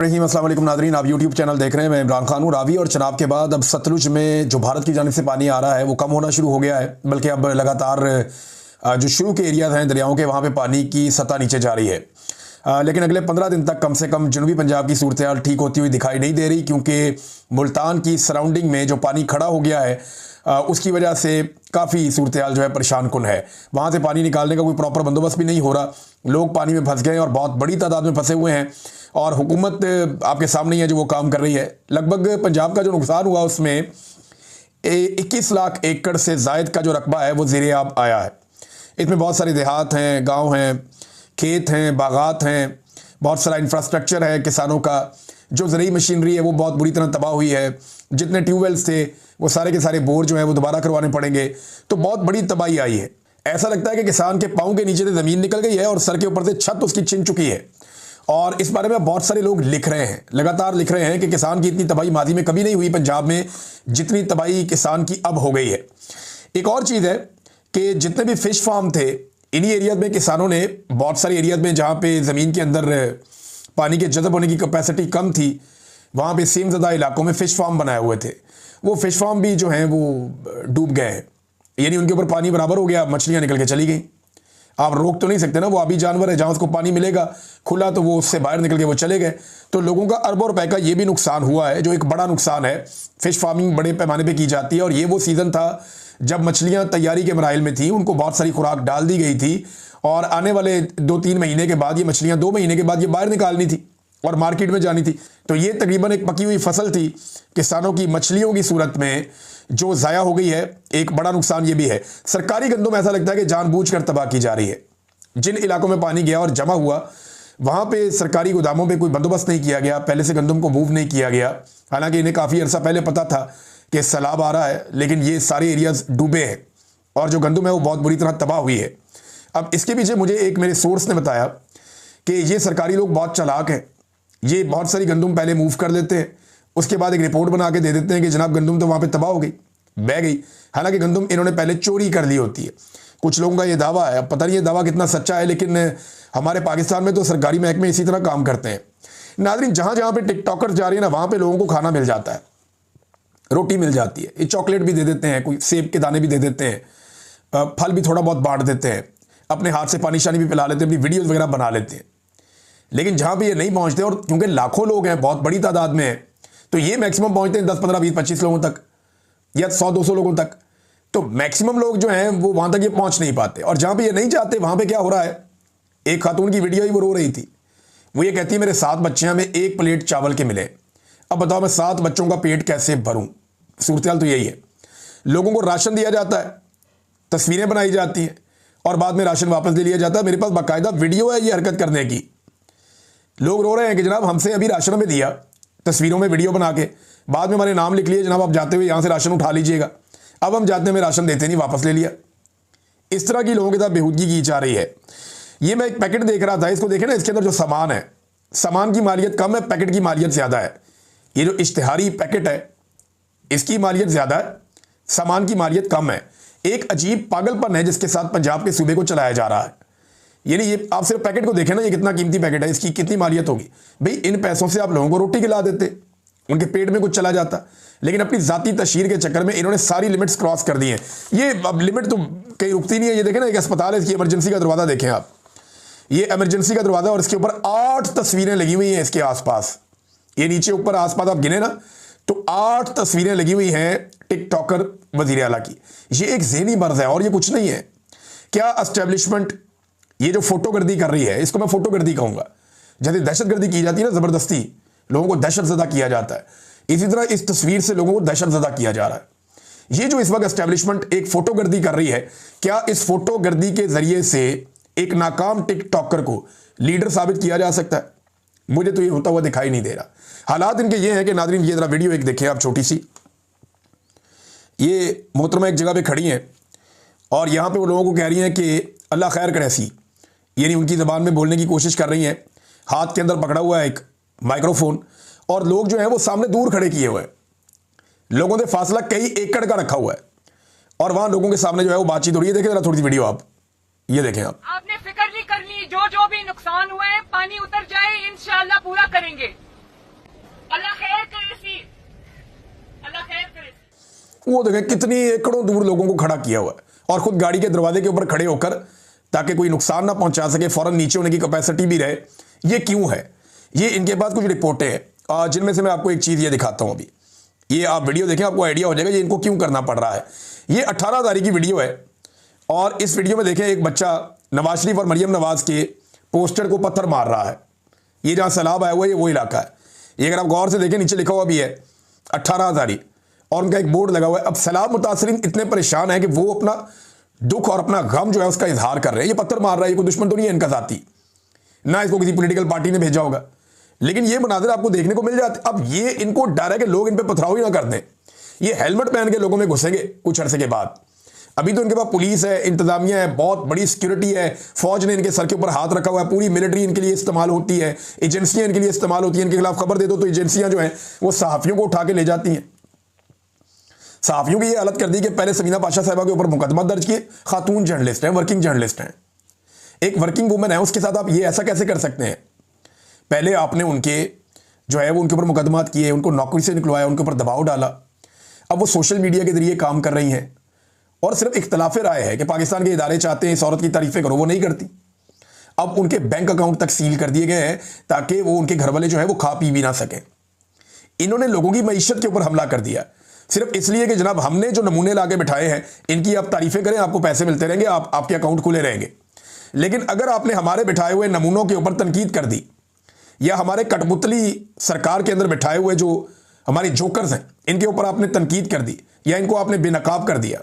रहीम अस्सलाम वालेकुम नादरीन, आप यूट्यूब चैनल देख रहे हैं। मैं इमरान खान हूँ। रावी और चनाब के बाद अब सतलुज में जो भारत की जानिब से पानी आ रहा है वो कम होना शुरू हो गया है, बल्कि अब लगातार जो शुरू के एरियाज हैं दरियाओं के, वहाँ पे पानी की सतह नीचे जा रही है। लेकिन अगले 15 दिन तक कम से कम जनूबी पंजाब की सूरत हाल ठीक होती हुई दिखाई नहीं दे रही, क्योंकि मुल्तान की सराउंडिंग में जो पानी खड़ा हो गया है उसकी वजह से काफ़ी सूरत हाल जो है परेशान कुन है। वहाँ से पानी निकालने का कोई प्रॉपर बंदोबस्त भी नहीं हो रहा, लोग पानी में फंस गए और बहुत बड़ी तादाद में फंसे हुए हैं। और हुकूमत आपके सामने ही है जो वो काम कर रही है। लगभग पंजाब का जो नुकसान हुआ उसमें 21 लाख एकड़ से जायद का जो रकबा है वो ज़ेरे आब आया है। इसमें बहुत सारे देहात हैं, गांव हैं, खेत हैं, बागात हैं, बहुत सारा इंफ्रास्ट्रक्चर है किसानों का। जो ज़रूरी मशीनरी है वो बहुत बुरी तरह तबाह हुई है। जितने ट्यूबवेल्स थे वो सारे के सारे बोर जो हैं वो दोबारा करवाने पड़ेंगे। तो बहुत बड़ी तबाही आई है। ऐसा लगता है कि किसान के पाँव के नीचे से ज़मीन निकल गई है और सर के ऊपर से छत उसकी छिन चुकी है। और इस बारे में बहुत सारे लोग लिख रहे हैं, लगातार लिख रहे हैं कि किसान की इतनी तबाही माजी में कभी नहीं हुई पंजाब में जितनी तबाही किसान की अब हो गई है। एक और चीज़ है कि जितने भी फिश फार्म थे इन्हीं एरियाज में किसानों ने, बहुत सारे एरियाज में जहाँ पे ज़मीन के अंदर पानी के जज़ब होने की कैपेसिटी कम थी, वहाँ पे सीमज़दा इलाकों में फ़िश फार्म बनाए हुए थे। वो फ़िश फार्म भी जो हैं वो डूब गए हैं, यानी उनके ऊपर पानी बराबर हो गया, मछलियाँ निकल के चली गई। आप रोक तो नहीं सकते ना, वो आबी जानवर है, जहाँ उसको पानी मिलेगा खुला तो वो उससे बाहर निकल के वो चले गए। तो लोगों का अरबों रुपए का ये भी नुकसान हुआ है, जो एक बड़ा नुकसान है। फ़िश फार्मिंग बड़े पैमाने पे की जाती है और ये वो सीज़न था जब मछलियाँ तैयारी के मराइल में थी, उनको बहुत सारी खुराक डाल दी गई थी और आने वाले 2-3 महीने के बाद ये मछलियाँ 2 महीने के बाद ये बाहर निकालनी थी और मार्केट में जानी थी। तो ये तकरीबन एक पकी हुई फसल थी किसानों की, मछलियों की सूरत में जो ज़ाया हो गई है। एक बड़ा नुकसान ये भी है। सरकारी गंदम ऐसा लगता है कि जानबूझकर तबाह की जा रही है। जिन इलाकों में पानी गया और जमा हुआ वहाँ पे सरकारी गोदामों पे कोई बंदोबस्त नहीं किया गया, पहले से गंदम को मूव नहीं किया गया। हालांकि इन्हें काफ़ी अर्सा पहले पता था कि सैलाब आ रहा है, लेकिन ये सारे एरियाज डूबे हैं और जो गंदम है वो बहुत बुरी तरह तबाह हुई है। अब इसके पीछे मुझे एक मेरे सोर्स ने बताया कि ये सरकारी लोग बहुत चालाक हैं। ये बहुत सारी गंदम पहले मूव कर लेते हैं, उसके बाद एक रिपोर्ट बना के दे देते हैं कि जनाब गंदम तो वहाँ पे तबाह हो गई, बह गई। हालांकि गंदम इन्होंने पहले चोरी कर ली होती है। कुछ लोगों का ये दावा है, अब पता नहीं ये दावा कितना सच्चा है, लेकिन हमारे पाकिस्तान में तो सरकारी महकमे इसी तरह काम करते हैं। नाज़रीन, जहाँ जहाँ पे टिकटॉकर जा रही है ना, वहाँ पे लोगों को खाना मिल जाता है, रोटी मिल जाती है, ये चॉकलेट भी दे देते हैं, कोई सेब के दाने भी दे देते हैं, फल भी थोड़ा बहुत बांट देते हैं, अपने हाथ से पानी शानी भी पिला लेते हैं, अपनी वीडियोज़ वगैरह बना लेते हैं। लेकिन जहाँ पे ये नहीं पहुँचते, और क्योंकि लाखों लोग हैं, बहुत बड़ी तादाद में है, तो ये मैक्सिमम पहुँचते हैं 10, 15, 20, 25 लोगों तक या 100-200 लोगों तक। तो मैक्सिमम लोग जो हैं वो वहाँ तक ये पहुँच नहीं पाते। और जहाँ पे ये नहीं जाते वहाँ पे क्या हो रहा है, एक खातून की वीडियो ही वो रो रही थी। वो ये कहती है मेरे 7 बच्चे हैं, हमें 1 प्लेट चावल के मिले। अब बताओ मैं 7 बच्चों का पेट कैसे भरूँ। सूरत हाल तो यही है। लोगों को राशन दिया जाता है, तस्वीरें बनाई जाती हैं और बाद में राशन वापस ले लिया जाता है। मेरे पास बाकायदा वीडियो है ये हरकत करने की। लोग रो रहे हैं कि जनाब हमसे अभी राशन में दिया, तस्वीरों में वीडियो बना के, बाद में हमारे नाम लिख लिए, जनाब आप जाते हुए यहाँ से राशन उठा लीजिएगा। अब हम जाते में राशन देते नहीं, वापस ले लिया। इस तरह की लोगों के साथ बेहूदगी की जा रही है। ये मैं एक पैकेट देख रहा था, इसको देखें ना, इसके अंदर जो सामान है, सामान की मालियत कम है, पैकेट की मालियत ज़्यादा है। ये जो इश्तिहारी पैकेट है इसकी मालियत ज़्यादा है, सामान की मालियत कम है। एक अजीब पागलपन है जिसके साथ पंजाब के सूबे को चलाया जा रहा है। यानी ये आप सिर्फ पैकेट को देखें ना, ये कितना कीमती पैकेट है, इसकी कितनी मालियत होगी। भाई इन पैसों से आप लोगों को रोटी खिला देते, उनके पेट में कुछ चला जाता, लेकिन अपनी जाती तशहीर के चक्कर में इन्होंने सारी लिमिट्स क्रॉस कर दी हैं। ये अब लिमिट तो कहीं रुकती नहीं है। ये देखें ना, एक अस्पताल है, इसकी इमरजेंसी का दरवाज़ा देखें आप, ये इमरजेंसी का दरवाज़ा और इसके ऊपर 8 तस्वीरें लगी हुई हैं इसके आसपास। ये नीचे ऊपर आसपास आप गिने ना तो 8 तस्वीरें लगी हुई हैं टिकटॉकर वज़ीर आला की। ये एक ज़हनी मर्ज़ है और ये कुछ नहीं है। क्या एस्टेब्लिशमेंट ये जो फोटोगर्दी कर रही है, इसको मैं फोटोगर्दी कहूँगा। जैसे दहशतगर्दी की जाती है ना, ज़बरदस्ती लोगों को दहशतज़दा किया जाता है, इसी तरह इस तस्वीर से लोगों को दहशतज़दा किया जा रहा है। ये जो इस वक्त एस्टेब्लिशमेंट एक फोटोगर्दी कर रही है, क्या इस फोटोगर्दी के ज़रिए से एक नाकाम टिकटॉकर को लीडर साबित किया जा सकता है? मुझे तो ये होता हुआ दिखाई नहीं दे रहा। हालात इनके ये हैं कि नाज़रीन, ये ज़रा वीडियो एक देखें आप, छोटी सी। ये मोहतरमा एक जगह पे खड़ी हैं और यहाँ पे वो लोगों को कह रही हैं कि अल्लाह खैर करे सी, यानी उनकी ज़बान में बोलने की कोशिश कर रही हैं। हाथ के अंदर पकड़ा हुआ है एक माइक्रोफोन और लोग जो हैं वो सामने दूर खड़े किए हुए हैं। लोगों से फासला कई एकड़ का रखा हुआ है और वहाँ लोगों के सामने जो है वो बातचीत हो रही है। देखें ज़रा थोड़ी सी वीडियो आप, ये देखें आप। आपने फिक्र नहीं करनी, जो जो भी नुकसान हुए पानी उतर जाए, इंशाल्लाह पूरा करेंगे। वो देखें कितनी एकड़ों दूर लोगों को खड़ा किया हुआ है, और खुद गाड़ी के दरवाजे के ऊपर खड़े होकर ताकि कोई नुकसान ना पहुंचा सके, फौरन नीचे होने की कैपेसिटी भी रहे। ये क्यों है? ये इनके पास कुछ रिपोर्टें हैं, जिनमें से मैं आपको एक चीज़ ये दिखाता हूं। अभी ये आप वीडियो देखें, आपको आइडिया हो जाएगा ये इनको क्यों करना पड़ रहा है। ये 18 तारीख की वीडियो है, और इस वीडियो में देखें एक बच्चा नवाज शरीफ और मरियम नवाज के पोस्टर को पत्थर मार रहा है। ये जहां सैलाब आया हुआ है, ये वो इलाका है। ये अगर आप गौर से देखें, नीचे लिखा हुआ भी है 18 तारीख, और उनका एक बोर्ड लगा हुआ है। अब सैलाब मुतासरीन इतने परेशान है कि वो अपना दुख और अपना गम जो है उसका इजहार कर रहे हैं। ये पत्थर मार रहा है, ये कोई दुश्मन तो नहीं है इनका जाती, ना इसको किसी पॉलिटिकल पार्टी ने भेजा होगा, लेकिन ये मनाजिर आपको देखने को मिल जाते। अब ये इनको डर है कि लोग इन पे पथराव ही ना कर दें। ये हेलमेट पहन के लोगों में घुसेंगे कुछ अरसे के बाद। अभी तो इनके पास पुलिस है, इंतजामिया है, बहुत बड़ी सिक्योरिटी है, फौज ने इनके सर के ऊपर हाथ रखा हुआ है, पूरी मिलिट्री इनके लिए इस्तेमाल होती है, एजेंसियां इनके लिए इस्तेमाल होती हैं। इनके खिलाफ खबर दे दो तो एजेंसियां जो हैं वो सहाफियों को उठा के ले जाती हैं। सहाफियों की ये हालत कर दी कि पहले समीना पाशा साहिबा के ऊपर मुकदमा दर्ज किए, खातून जर्नलिस्ट हैं, वर्किंग जर्नलिस्ट हैं, एक वर्किंग वुमेन है, उसके साथ आप ये ऐसा कैसे कर सकते हैं? पहले आपने उनके जो है वो उनके ऊपर मुकदमात किए, उनको नौकरी से निकलवाया, उनके ऊपर दबाव डाला। अब वो सोशल मीडिया के जरिए काम कर रही हैं, और सिर्फ इख्तलाफ राय है कि पाकिस्तान के इदारे चाहते हैं इस औरत की तारीफें करो, वो नहीं करती। अब उनके बैंक अकाउंट तक सील कर दिए गए हैं ताकि वो उनके घर वाले जो है वो खा पी भी ना सकें। इन्होंने लोगों की मईशत के ऊपर हमला कर दिया, सिर्फ इसलिए कि जनाब हमने जो नमूने लाके बिठाए हैं इनकी आप तारीफें करें, आपको पैसे मिलते रहेंगे, आपके अकाउंट खुले रहेंगे। लेकिन अगर आपने हमारे बिठाए हुए नमूनों के ऊपर तनकीद कर दी, या हमारे कठपुतली सरकार के अंदर बिठाए हुए जो हमारे जोकर्स हैं इनके ऊपर आपने तनकीद कर दी, या इनको आपने बेनकाब कर दिया,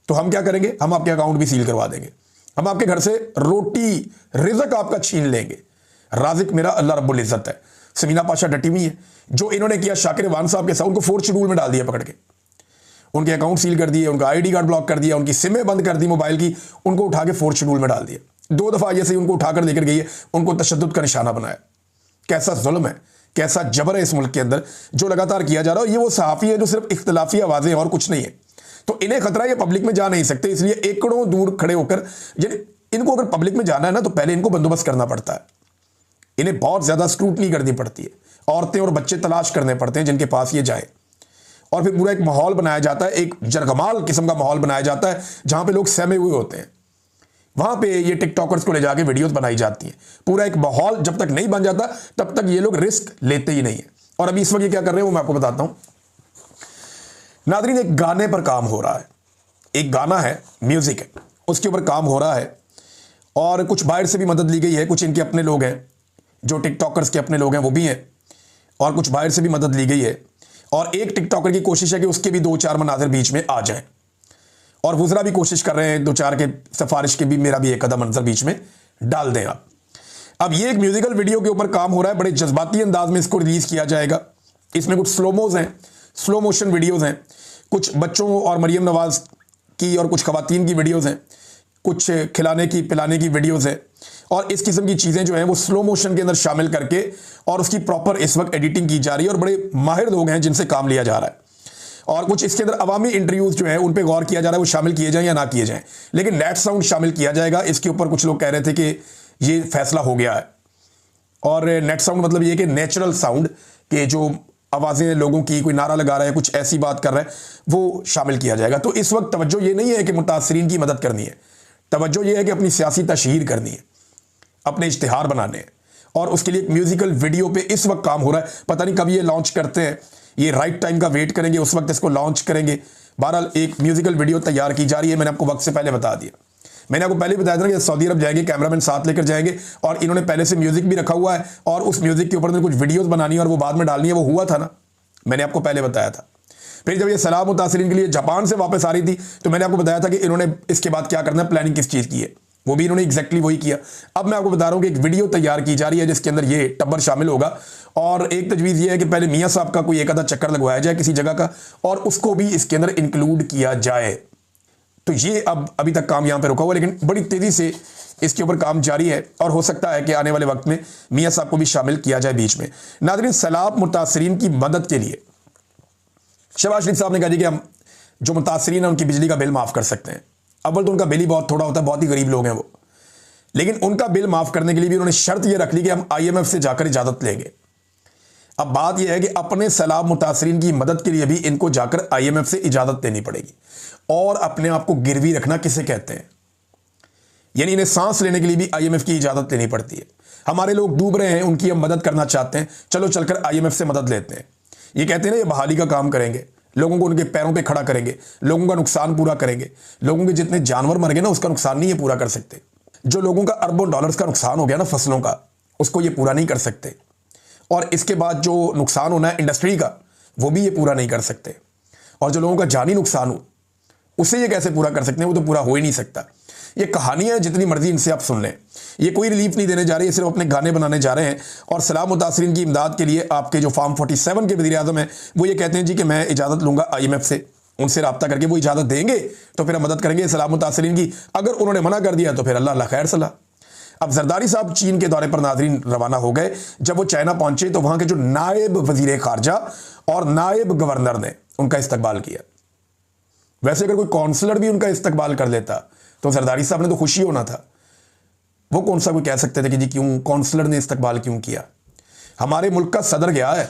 तो हम क्या करेंगे? हम आपके अकाउंट भी सील करवा देंगे। हम आपके घर से रोटी रिज़्क आपका छीन लेंगे। राज़िक मेरा अल्लाह रब्बुल इज़्ज़त है। समीना पाशा डटी हुई है। जो इन्होंने किया शाकिर वान साहब के साथ, उनको 4th शेड्यूल में डाल दिया पकड़ के, उनके अकाउंट सील कर दिए, उनका आईडी कार्ड ब्लॉक कर दिया, उनकी सिमें बंद कर दी मोबाइल की, उनको उठा के 4th शेड्यूल में डाल दिया। 2 दफ़ा जैसे उनको उठाकर लेकर गई है, उनको तशद्दुद का निशाना बनाया। कैसा जुल्म है, कैसा जबर है इस मुल्क के अंदर जो लगातार किया जा रहा है। ये वो सहाफ़ी है जो सिर्फ इख्तलाफी आवाज़ें और कुछ नहीं है, तो इन्हें खतरा है, ये पब्लिक में जा नहीं सकते, इसलिए एकड़ों दूर खड़े होकर इनको अगर पब्लिक में जाना है ना तो पहले इनको बंदोबस्त करना पड़ता है, इन्हें बहुत ज़्यादा स्क्रूटनी करनी पड़ती है, औरतें और बच्चे तलाश करने पड़ते हैं जिनके पास ये जाए, और फिर पूरा एक माहौल बनाया जाता है, एक जरगमाल किस्म का माहौल बनाया जाता है जहाँ पे लोग सहमे हुए होते हैं। वहाँ पे ये टिकटॉकर्स को ले जाके वीडियोस बनाई जाती हैं। पूरा एक माहौल जब तक नहीं बन जाता तब तक ये लोग रिस्क लेते ही नहीं है। और अभी इस वक्त ये क्या कर रहे हैं वो मैं आपको बताता हूँ। नाज़रीन, एक गाने पर काम हो रहा है, एक गाना है, म्यूजिक है, उसके ऊपर काम हो रहा है, और कुछ बाहर से भी मदद ली गई है। कुछ इनके अपने लोग हैं जो टिकटॉकर्स के अपने लोग हैं वो भी हैं, और कुछ बाहर से भी मदद ली गई है। और एक टिकटॉकर की कोशिश है कि उसके भी 2-4 मनाज़िर बीच में आ जाएं, और वुज़रा भी कोशिश कर रहे हैं 2-4 के सिफारिश के भी मेरा भी एक आधा मंजर बीच में डाल दें आप। अब ये एक म्यूजिकल वीडियो के ऊपर काम हो रहा है, बड़े जज्बाती अंदाज में इसको रिलीज़ किया जाएगा। इसमें कुछ स्लोमोज हैं, स्लो मोशन वीडियोज़ हैं, कुछ बच्चों और मरियम नवाज की और कुछ खवातीन की वीडियोज़ हैं, कुछ खिलाने की पिलाने की वीडियोज़ हैं, और इस किस्म की चीज़ें जो हैं वो स्लो मोशन के अंदर शामिल करके और उसकी प्रॉपर इस वक्त एडिटिंग की जा रही है, और बड़े माहिर लोग हैं जिनसे काम लिया जा रहा है। और कुछ इसके अंदर अवामी इंटरव्यूज़ जो है उन पे गौर किया जा रहा है, वो शामिल किए जाएं या ना किए जाएं, लेकिन नेट साउंड शामिल किया जाएगा। इसके ऊपर कुछ लोग कह रहे थे कि ये फैसला हो गया है, और नेट साउंड मतलब ये कि नेचुरल साउंड के जो आवाज़ें लोगों की, कोई नारा लगा रहा है, कुछ ऐसी बात कर रहा है, वो शामिल किया जाएगा। तो इस वक्त तवज्जो ये नहीं है कि मुतासरीन की मदद करनी है, तवज्जो ये है कि अपनी सियासी तशहीर करनी है, अपने इश्तिहार बनाने हैं, और उसके लिए एक म्यूजिकल वीडियो पे इस वक्त काम हो रहा है। पता नहीं कब ये लॉन्च करते हैं, ये राइट टाइम का वेट करेंगे, उस वक्त इसको लॉन्च करेंगे। बहरहाल एक म्यूजिकल वीडियो तैयार की जा रही है, मैंने आपको वक्त से पहले बता दिया। मैंने आपको पहले बताया था कि सऊदी अरब जाएंगे, कैमरामैन साथ लेकर जाएंगे, और इन्होंने पहले से म्यूजिक भी रखा हुआ है, और उस म्यूजिक के ऊपर कुछ वीडियोस बनानी है और वो बाद में डालनी है। वो हुआ था ना, मैंने आपको पहले बताया था। फिर जब ये सैलाब मुतासरीन के लिए जापान से वापस आ रही थी तो मैंने आपको बताया था कि इन्होंने इसके बाद क्या करना है, प्लानिंग किस चीज़ की है, वो भी इन्होंने एग्जैक्टली वही किया। अब मैं आपको बता रहा हूँ कि एक वीडियो तैयार की जा रही है जिसके अंदर ये टब्बर शामिल होगा, और एक तजवीज़ ये है कि पहले मियाँ साहब का कोई एक आधा चक्कर लगवाया जाए किसी जगह का, और उसको भी इसके अंदर इंक्लूड किया जाए। तो ये अब अभी तक काम यहाँ पे रुका हुआ, लेकिन बड़ी तेज़ी से इसके ऊपर काम जारी है, और हो सकता है कि आने वाले वक्त में मियाँ साहब को भी शामिल किया जाए बीच में। नाज़रीन, सैलाब मुतासरीन की मदद के लिए शहबाज शरीफ साहब ने कहा जी कि हम जो मुतासरीन हैं उनकी बिजली का बिल माफ़ कर सकते हैं। अव्वल तो उनका बिल ही बहुत थोड़ा होता है, बहुत ही गरीब लोग हैं वो, लेकिन उनका बिल माफ़ करने के लिए भी उन्होंने शर्त ये रख ली कि हम IMF से जाकर इजाज़त लेंगे। अब बात यह है कि अपने सैलाब मुतासरीन की मदद के लिए भी इनको जाकर IMF से इजाज़त लेनी पड़ेगी। और अपने आप को गिरवी रखना किसे कहते हैं, यानी इन्हें सांस लेने के लिए भी IMF की इजाज़त लेनी पड़ती है। हमारे लोग डूब रहे हैं, उनकी हम मदद करना चाहते हैं, चलो चलकर IMF से मदद लेते हैं। ये कहते हैं ना, ये बहाली का काम करेंगे, लोगों को उनके पैरों पे खड़ा करेंगे, लोगों का नुकसान पूरा करेंगे। लोगों के जितने जानवर मर गए ना, उसका नुकसान नहीं ये पूरा कर सकते। जो लोगों का अरबों डॉलर्स का नुकसान हो गया ना फसलों का, उसको ये पूरा नहीं कर सकते। और इसके बाद जो नुकसान होना है इंडस्ट्री का, वो भी ये पूरा नहीं कर सकते। और जो लोगों का जानी नुकसान हो, उसे ये कैसे पूरा कर सकते हैं, वो तो पूरा हो ही नहीं सकता। ये कहानियां जितनी मर्जी इनसे आप सुन लें, ये कोई रिलीफ नहीं देने जा रही है, सिर्फ अपने गाने बनाने जा रहे हैं। और सैलाब मुतासरीन की इमदाद के लिए आपके जो फार्म 47 के वज़ीर-ए-आज़म हैं, वो ये कहते हैं जी कि मैं इजाज़त लूंगा IMF से, उनसे रब्ता करके वो इजाज़त देंगे तो फिर हम मदद करेंगे सैलाब मुतासरीन की। अगर उन्होंने मना कर दिया तो फिर अल्लाह खैर सलाह। अब जरदारी साहब चीन के दौरे पर नाज़रीन रवाना हो गए। जब वो चाइना पहुंचे तो वहां के जो नायब वज़ीर ख़ारजा और नायब गवर्नर ने उनका इस्तकबाल किया। वैसे अगर कोई काउंसलर भी उनका इस्तकबाल कर लेता तो जरदारी साहब ने तो खुशी होना था। वो कौन सा कोई कह सकते थे कि जी क्यों काउंसलर ने इस्तकबाल क्यों किया। हमारे मुल्क का सदर गया है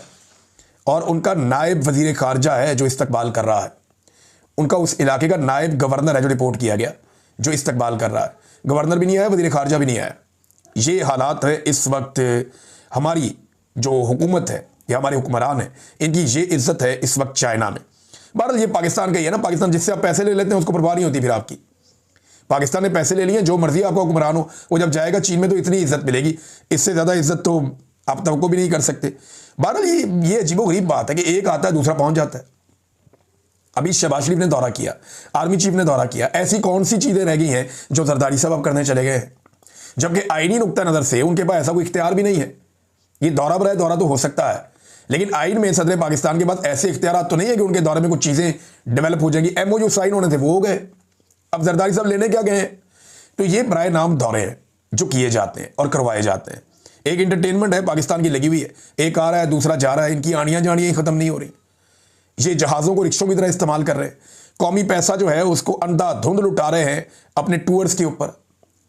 और उनका नायब वज़ीर ख़ारजा है जो इस्तकबाल कर रहा है। उनका उस इलाके का नायब गवर्नर है जो रिपोर्ट किया गया, जो इस्तकबाल कर रहा है। गवर्नर भी नहीं आया, वज़ीर ख़ारजा भी नहीं आया। ये हालात है इस वक्त। हमारी जो हुकूमत है या हमारे हुक्मरान हैं, इनकी ये इज्जत है इस वक्त चाइना में। बहरहाल ये पाकिस्तान का ही है ना, पाकिस्तान जिससे आप पैसे ले लेते हैं उसको परवाह नहीं होती फिर आपकी। पाकिस्तान ने पैसे ले लिए, जो मर्जी आपका हुक्मरान हो, वो जब जाएगा चीन में तो इतनी इज्जत मिलेगी, इससे ज़्यादा इज्जत तो आप तवक्को भी नहीं कर सकते। बहरहाल ये अजीबोगरीब बात है कि एक आता है दूसरा पहुंच जाता है। अभी शहबाज शरीफ ने दौरा किया, आर्मी चीफ ने दौरा किया। ऐसी कौन सी चीज़ें रह गई हैं जो जरदारी साहब अब करने चले गए हैं, जबकि आईनी नुक्ता नज़र से उनके पास ऐसा कोई इख्तियार भी नहीं है। ये दौरा बराए दौरा तो हो सकता है, लेकिन आइन में सदर पाकिस्तान के पास ऐसे इख्तियार तो नहीं है कि उनके दौरे में कुछ चीज़ें डेवलप हो जाएंगी। MOU साइन होने थे वो हो गए, अब जरदारी साहब लेने क्या गए हैं। तो ये बराए नाम दौरे हैं जो किए जाते हैं और करवाए जाते हैं। एक इंटरटेनमेंट है पाकिस्तान की लगी हुई है, एक आ रहा है दूसरा जा रहा है, इनकी आनियाँ जानियाँ ही ख़त्म नहीं हो रही। ये जहाज़ों को रिक्शों की तरह इस्तेमाल कर रहे हैं। कौमी पैसा जो है उसको अंधाधुंध लुटा रहे हैं अपने टूर्स के ऊपर,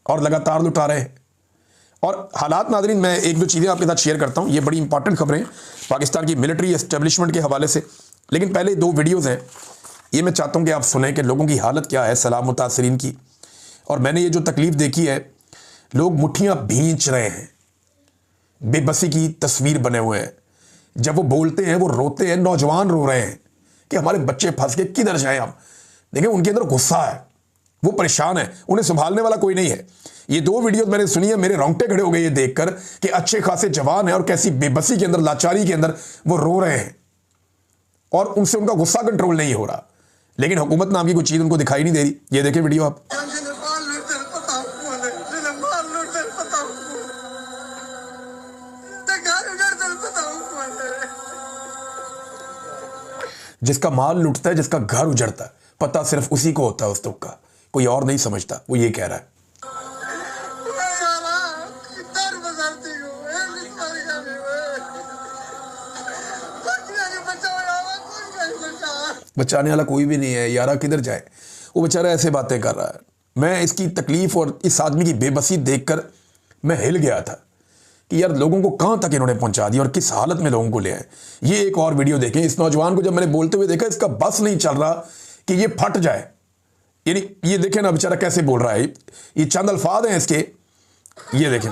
और लगातार लुटा रहे हैं। और हालात नाज़रीन, मैं एक दो चीज़ें आपके साथ शेयर करता हूँ। ये बड़ी इंपॉर्टेंट खबरें पाकिस्तान की मिलिट्री एस्टेब्लिशमेंट के हवाले से, लेकिन पहले दो वीडियोज़ हैं, ये मैं चाहता हूँ कि आप सुनें कि लोगों की हालत क्या है सैलाब मुतासरीन की। और मैंने ये जो तकलीफ़ देखी है, लोग मुट्ठियाँ भींच रहे हैं, बेबसी की तस्वीर बने हुए हैं। जब वो बोलते हैं वो रोते हैं, नौजवान रो रहे हैं कि हमारे बच्चे फंस के किधर जाएं हम। देखिए उनके अंदर गुस्सा है, वो परेशान है, उन्हें संभालने वाला कोई नहीं है। ये दो वीडियो मैंने सुनी है, मेरे रोंगटे खड़े हो गए ये देखकर कि अच्छे खासे जवान हैं और कैसी बेबसी के अंदर, लाचारी के अंदर वो रो रहे हैं और उनसे उनका गुस्सा कंट्रोल नहीं हो रहा। लेकिन हुकूमत नाम की कोई चीज़ उनको दिखाई नहीं दे रही। ये देखें वीडियो आप। जिसका माल लुटता है, जिसका घर उजड़ता है, पता सिर्फ उसी को होता है उस दुख का, कोई और नहीं समझता। वो ये कह रहा है। बचाने वाला कोई भी नहीं है यारा, किधर जाए। वो बेचारा ऐसे बातें कर रहा है। मैं इसकी तकलीफ और इस आदमी की बेबसी देखकर मैं हिल गया था कि यार लोगों को कहां तक इन्होंने पहुंचा दिया और किस हालत में लोगों को ले आए। ये एक और वीडियो देखें। इस नौजवान को जब मैंने बोलते हुए देखा, इसका बस नहीं चल रहा कि ये फट जाए। यानी ये देखें ना बेचारा कैसे बोल रहा है। ये चंद अल्फाज हैं इसके, ये देखें।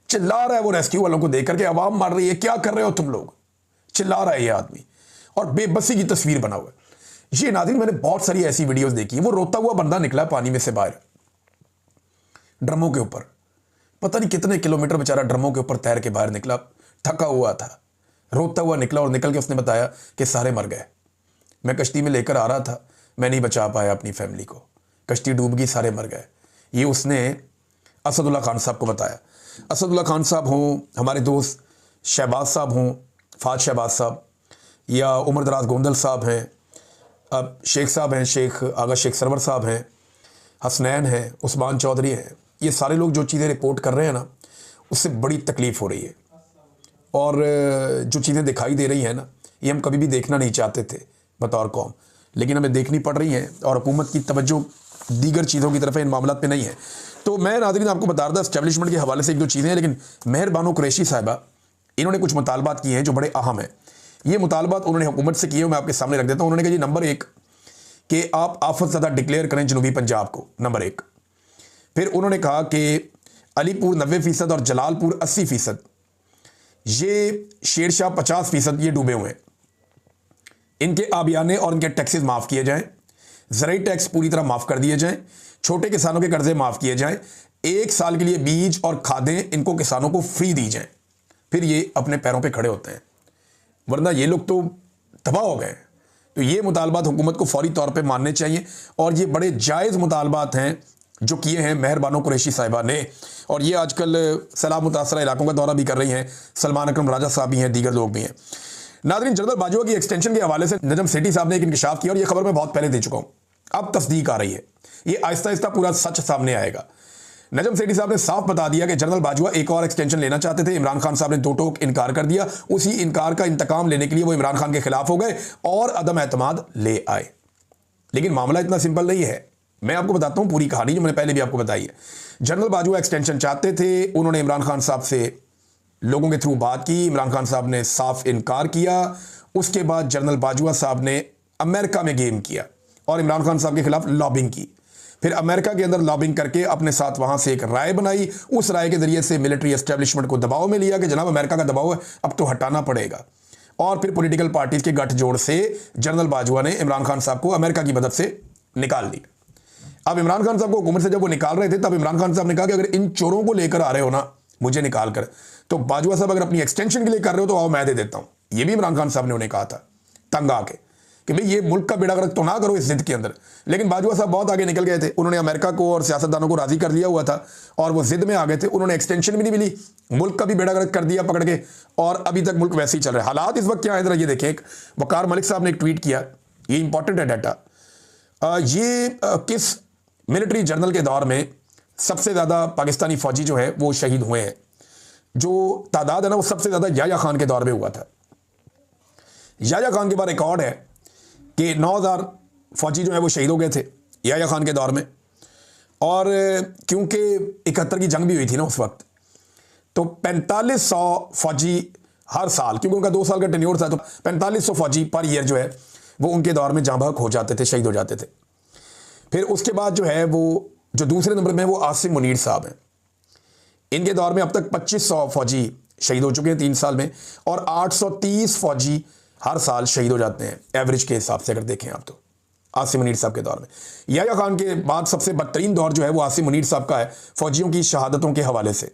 चिल्ला रहा है वो रेस्क्यू वालों को देख करके, आवाम मार रही है, क्या कर रहे हो तुम लोग, चिल्ला रहा है ये आदमी और बेबसी की तस्वीर बना हुआ है। ये नाज़रीन मैंने बहुत सारी ऐसी वीडियोस देखी। वो रोता हुआ बंदा निकला पानी में से बाहर, ड्रमों के ऊपर, पता नहीं कितने किलोमीटर बेचारा ड्रमों के ऊपर तैर के बाहर निकला, थका हुआ था, रोता हुआ निकला और निकल के उसने बताया कि सारे मर गए, मैं कश्ती में लेकर आ रहा था, मैं नहीं बचा पाया अपनी फैमिली को, कश्ती डूब गई, सारे मर गए। ये उसने असदुल्ला खान साहब को बताया। असदुल्ला खान साहब हों, हमारे दोस्त शहबाज साहब हों, फाज शहबाज साहब, या उमर दराज गोंदल साहब हैं, अब शेख साहब हैं, शेख आगा शेख सरवर साहब हैं, हसनैन हैं, उस्मान चौधरी हैं, ये सारे लोग जो चीज़ें रिपोर्ट कर रहे हैं ना, उससे बड़ी तकलीफ़ हो रही है। और जो चीज़ें दिखाई दे रही हैं ना, ये हम कभी भी देखना नहीं चाहते थे बतौर कौम, लेकिन हमें देखनी पड़ रही हैं और हुकूमत की तवज्जो दीगर चीज़ों की तरफ इन मामलों पे नहीं है। तो मैं नाज़रीन आपको बता रहा था एस्टेब्लिशमेंट के हवाले से एक दो चीज़ें हैं, लेकिन मेहर बानो कुरैशी साहिबा इन्होंने कुछ मुतालबात किए हैं जो बड़े अहम हैं। ये मुतालबात उन्होंने हुकूमत से किए, मैं आपके सामने रख देता हूँ। उन्होंने कहा जी नंबर 1 कि आप आफत ज़दा डिक्लेयर करें जनूबी पंजाब को, नंबर 1। फिर उन्होंने कहा कि अलीपुर 90% और जलालपुर 80%, ये शेरशाह 50% ये डूबे हुए हैं, इनके आबियाने और इनके टैक्सेस माफ़ किए जाएं, ज़राई टैक्स पूरी तरह माफ़ कर दिए जाएं, छोटे किसानों के कर्जे माफ़ किए जाएं, 1 साल के लिए बीज और खादें इनको किसानों को फ्री दी जाएं, फिर ये अपने पैरों पे खड़े होते हैं, वरना ये लोग तो तबाह हो गए। तो ये मुतालबात हुकूमत को फौरी तौर पे मानने चाहिए और ये बड़े जायज़ मुतालबात हैं जो किए हैं मेहर बानो कुरैशी साहिबा ने। और ये आजकल सैलाब मुतासरा इलाकों का दौरा भी कर रही हैं, सलमान अकरम राजा साहब भी हैं, दीगर लोग भी हैं। नाज़रीन, जनरल बाजवा की एक्सटेंशन के हवाले से नजम सेठी साहब ने एक इंकशाफ किया और ये खबर मैं बहुत पहले दे चुका हूँ, अब तस्दीक आ रही है, ये आहिस्ता आहिस्ता पूरा सच सामने आएगा। नजम सेठी साहब ने साफ बता दिया कि जनरल बाजवा एक और एक्सटेंशन लेना चाहते थे, इमरान खान साहब ने दो टोक इनकार कर दिया, उसी इनकार का इंतकाम लेने के लिए वो इमरान खान के खिलाफ हो गए और अदम एतमाद ले आए। लेकिन मामला इतना सिंपल नहीं है, मैं आपको बताता हूं पूरी कहानी जो मैंने पहले भी आपको बताई है। जनरल बाजवा एक्सटेंशन चाहते थे, उन्होंने इमरान खान साहब से लोगों के थ्रू बात की, इमरान खान साहब ने साफ इनकार किया। उसके बाद जनरल बाजवा साहब ने अमेरिका में गेम किया और इमरान खान साहब के खिलाफ लॉबिंग की, फिर अमेरिका के अंदर लॉबिंग करके अपने साथ वहां से एक राय बनाई, उस राय के जरिए से मिलिट्री एस्टेब्लिशमेंट को दबाव में लिया कि जनाब अमेरिका का दबाव है, अब तो हटाना पड़ेगा। और फिर पॉलिटिकल पार्टीज के गठजोड़ से जनरल बाजवा ने इमरान खान साहब को अमेरिका की मदद से निकाल दिया। अब इमरान खान साहब को हुकूमत से जब वो निकाल रहे थे, तब इमरान खान साहब ने कहा कि अगर इन चोरों को लेकर आ रहे हो ना मुझे निकाल कर, तो बाजवा साहब अगर अपनी एक्सटेंशन के लिए कर रहे हो तो आओ मैं दे देता हूं। ये भी इमरान खान साहब ने उन्हें कहा था तंग आके कि भाई ये मुल्क का बेड़ा गर्क तो ना करो इस जिद के अंदर। लेकिन बाजवा साहब बहुत आगे निकल गए थे, उन्होंने अमेरिका को और सियासतदानों को राजी कर लिया हुआ था और वो जिद में आ गए थे, उन्होंने एक्सटेंशन भी नहीं मिली, मुल्क का भी बेड़ा गर्क कर दिया पकड़ के, और अभी तक मुल्क वैसे ही चल रहा है। हालात इस वक्त क्या है जरा ये देखें। वकार मलिक साहब ने एक ट्वीट किया, ये इंपॉर्टेंट है डाटा, ये किस मिलिट्री जर्नल के दौर में सबसे ज़्यादा पाकिस्तानी फौजी जो है वो शहीद हुए हैं, जो तादाद है ना वो सबसे ज़्यादा याह्या खान के दौर में हुआ था। याह्या खान के बाद रिकॉर्ड है कि 9000 फौजी जो है वो शहीद हो गए थे याह्या खान के दौर में, और क्योंकि 71 की जंग भी हुई थी ना उस वक्त, तो 4500 फौजी हर साल, क्योंकि उनका 2 साल का टेन्योर था, तो 4500 फौजी पर ईयर जो है वो उनके दौर में जाँ बहक हो जाते थे, शहीद हो जाते थे। फिर उसके बाद जो है वो जो दूसरे नंबर में वो आसिम मुनीर साहब हैं, इनके दौर में अब तक 2500 फौजी शहीद हो चुके हैं 3 साल में, और 830 फौजी हर साल शहीद हो जाते हैं एवरेज के हिसाब से अगर देखें आप तो आसिम मुनीर साहब के दौर में। याह्या खान के बाद सबसे बदतरीन दौर जो है वो आसिम मुनीर साहब का है फौजियों की शहादतों के हवाले से।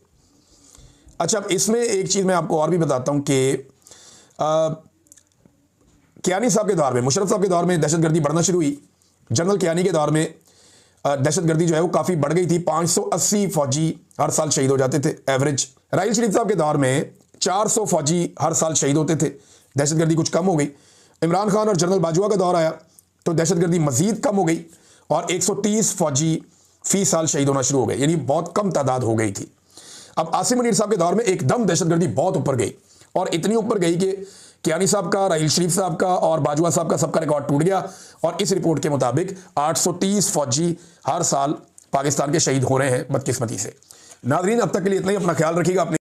अच्छा, अब इसमें एक चीज़ मैं आपको और भी बताता हूँ कि कियानी साहब के दौर में, मुशर्रफ साहब के दौर में दहशतगर्दी बढ़ना शुरू हुई। जनरल कियानी के दौर में दहशतगर्दी जो है वो काफ़ी बढ़ गई थी, 580 फौजी हर साल शहीद हो जाते थे एवरेज। राहील शरीफ साहब के दौर में 400 फौजी हर साल शहीद होते थे, दहशतगर्दी कुछ कम हो गई। इमरान खान और जनरल बाजवा का दौर आया तो दहशतगर्दी मजीद कम हो गई और 130 फौजी फी साल शहीद होना शुरू हो गए, यानी बहुत कम तादाद हो गई थी। अब आसिम मुनीर साहब के दौर में एकदम दहशतगर्दी बहुत ऊपर गई, और इतनी ऊपर गई कि कियानी साहब का, राहील शरीफ साहब का और बाजवा साहब का सबका रिकॉर्ड टूट गया, और इस रिपोर्ट के मुताबिक 830 फौजी हर साल पाकिस्तान के शहीद हो रहे हैं बदकिस्मती से। नाज़रीन, अब तक के लिए इतना ही, अपना ख्याल रखिएगा। अपने